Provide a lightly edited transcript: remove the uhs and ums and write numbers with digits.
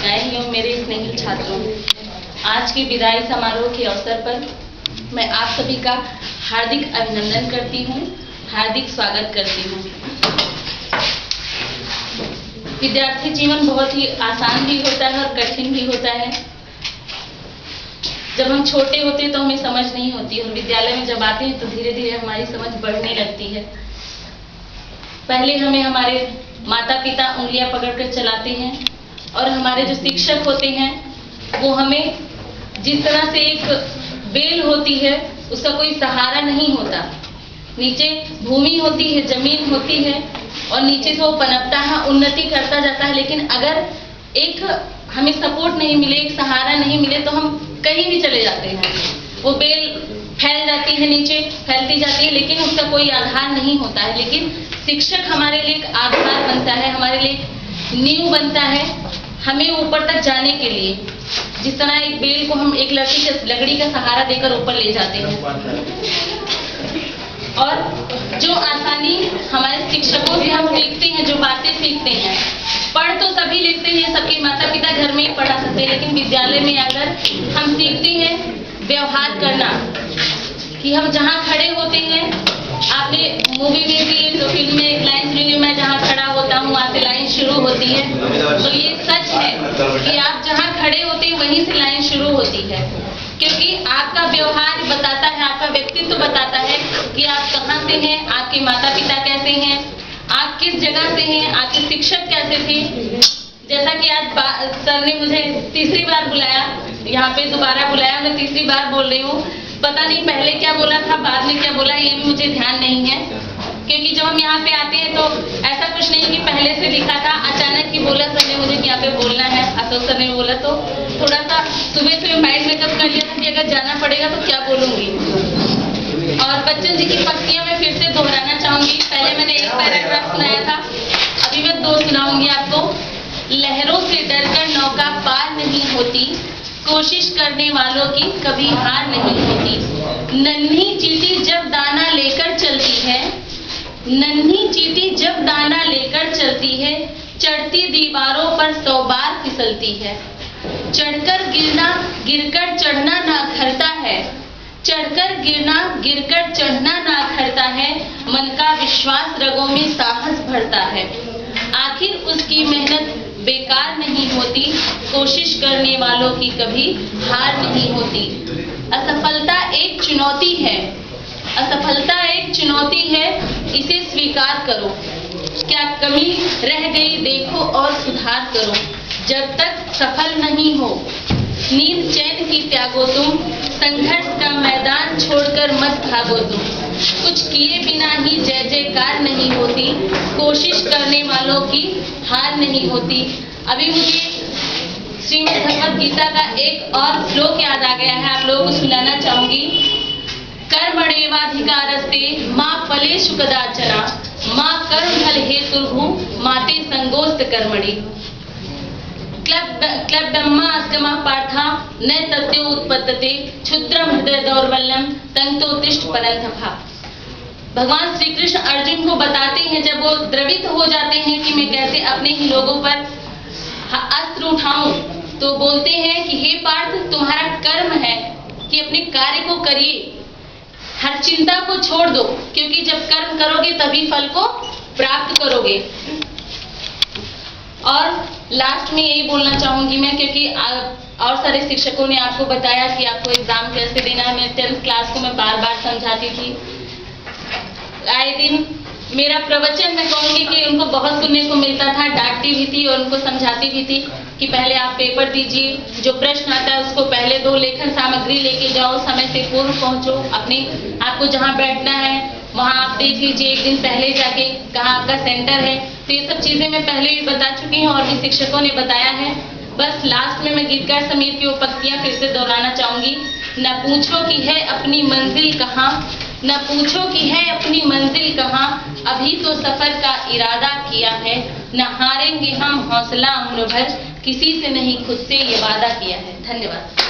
छात्राएं एवं मेरे स्नेही छात्रों, आज के विदाई समारोह के अवसर पर मैं आप सभी का हार्दिक अभिनंदन करती हूँ, हार्दिक स्वागत करती हूँ। विद्यार्थी जीवन बहुत ही आसान भी होता है और कठिन भी होता है। जब हम छोटे होते हैं तो हमें समझ नहीं होती और विद्यालय में जब आते हैं तो धीरे धीरे हमारी समझ बढ़ने लगती है। पहले हमें हमारे माता पिता उंगलियां पकड़कर चलाते हैं और हमारे जो शिक्षक होते हैं वो हमें जिस तरह से एक बेल होती है उसका कोई सहारा नहीं होता, नीचे भूमि होती है, जमीन होती है और नीचे से वो पनपता है, उन्नति करता जाता है। लेकिन अगर एक हमें सपोर्ट नहीं मिले, एक सहारा नहीं मिले तो हम कहीं भी चले जाते हैं। वो बेल फैल जाती है, नीचे फैलती जाती है, लेकिन उसका कोई आधार नहीं होता है। लेकिन शिक्षक हमारे लिए एक आधार बनता है, हमारे लिए एक नींव बनता है हमें ऊपर तक जाने के लिए। जिस तरह एक बेल को हम एक लकड़ी का सहारा देकर ऊपर ले जाते हैं। और जो आसानी हमारे शिक्षकों से हम सीखते हैं, जो बातें सीखते हैं, पढ़ तो सभी लेते हैं, सबके माता पिता घर में ही पढ़ा सकते हैं, लेकिन विद्यालय में अगर हम सीखते हैं व्यवहार करना, कि हम जहाँ खड़े होते हैं, आपने मूवी में भी तो फिल्म में एक लाइन सुनी, मैं जहाँ खड़ा होता हूँ वहाँ से लाइन शुरू होती है। तो ये सच है कि आप जहाँ खड़े होते हैं वहीं से लाइन शुरू होती है, क्योंकि आपका व्यवहार बताता है, आपका व्यक्तित्व बताता है कि आप कहाँ से हैं, आपके माता पिता कैसे हैं, आप किस जगह से हैं, आपके शिक्षक कैसे थे। जैसा कि आज सर ने मुझे तीसरी बार बुलाया, यहाँ पे दोबारा बुलाया, मैं तीसरी बार बोल रही हूँ। पता नहीं पहले क्या बोला था, बाद में क्या बोला, ये भी मुझे ध्यान नहीं है, क्योंकि जब हम यहाँ पे आते हैं तो ऐसा कुछ नहीं कि पहले से लिखा था, अचानक ही बोला सर ने मुझे कि यहाँ पे बोलना है, अशोक सर ने बोला, तो थोड़ा सा सुबह सुबह माइंड मेकअप कर लिया था कि अगर जाना पड़ेगा तो क्या बोलूंगी। और बच्चन जी की पंक्तियां मैं फिर से दोहराना चाहूंगी। पहले मैंने एक पैराग्राफ सुनाया था, अभी मैं 2 सुनाऊंगी आपको। लहरों से डरकर नौका पार नहीं होती, कोशिश करने वालों की कभी हार नहीं होती। नन्ही चींटी जब दाना लेकर चलती है, नन्ही चींटी जब दाना लेकर चलती है, चढ़ती दीवारों पर 100 बार फिसलती है। चढ़कर गिरना गिरकर चढ़ना ना खरता है, चढ़कर गिरना गिरकर चढ़ना ना खरता है, मन का विश्वास रगों में साहस भरता है। आखिर उसकी मेहनत बेकार नहीं होती, कोशिश करने वालों की कभी हार नहीं होती। असफलता एक चुनौती है, असफलता एक चुनौती है, इसे स्वीकार करो। क्या कमी रह गई देखो और सुधार करो। जब तक सफल नहीं हो नींद चैन की त्यागो तुम, संघर्ष का मैदान छोड़कर मत भागो तुम। कुछ किए बिना ही जय जयकार नहीं होती, कोशिश करने वालों की हार नहीं होती। अभी मुझे श्रीमद् भगवद गीता का एक और श्लोक याद आ गया है, आप लोगों को सुनाना चाहूंगी। कर्मण्येवाधिकारस्ते मा फलेषु कदाचन, मा कर्मफल हेतुर्भुः माते संगोस्त कर्मणि। क्लब्धम्मा अस्कमा पार्था न तत्यो उत्पत्तते, क्षुद्रम हृदय दौर्बल्यम तंतोतिष्ठ परंतपा। भगवान श्री कृष्ण अर्जुन को बताते हैं, जब वो द्रवित हो जाते हैं कि मैं कैसे अपने ही लोगों पर अस्त्र उठाऊं, तो बोलते हैं कि हे पार्थ, तुम्हारा कर्म है कि अपने कार्य को करिए, हर चिंता को छोड़ दो, क्योंकि जब कर्म करोगे तभी फल को प्राप्त करोगे। और लास्ट में यही बोलना चाहूंगी मैं, क्योंकि और सारे शिक्षकों ने आपको बताया कि आपको एग्जाम कैसे देना है। मैं 10th क्लास को मैं बार बार समझाती थी। आए दिन मेरा प्रवचन मैं कहूंगी कि उनको बहुत सुनने को मिलता था, डांटती भी थी और उनको समझाती भी थी कि पहले आप पेपर दीजिए, जो प्रश्न आता है उसको पहले दो, लेखन सामग्री लेके जाओ, समय से पूर्व पहुंचो, अपने आपको जहां बैठना है वहां आप देख लीजिए एक दिन पहले जाके कहाँ आपका सेंटर है। तो ये सब चीजें मैं पहले भी बता चुकी हूँ और भी शिक्षकों ने बताया है। बस लास्ट में मैं गीतकार समीर की वो पंक्तियां फिर से दोहराना चाहूंगी। न पूछो कि है अपनी मंजिल कहाँ, न पूछो कि है अपनी मंजिल कहाँ, अभी तो सफर का इरादा किया है। न हारेंगे हम हौसला उम्र भर, किसी से नहीं खुद से ये वादा किया है। धन्यवाद।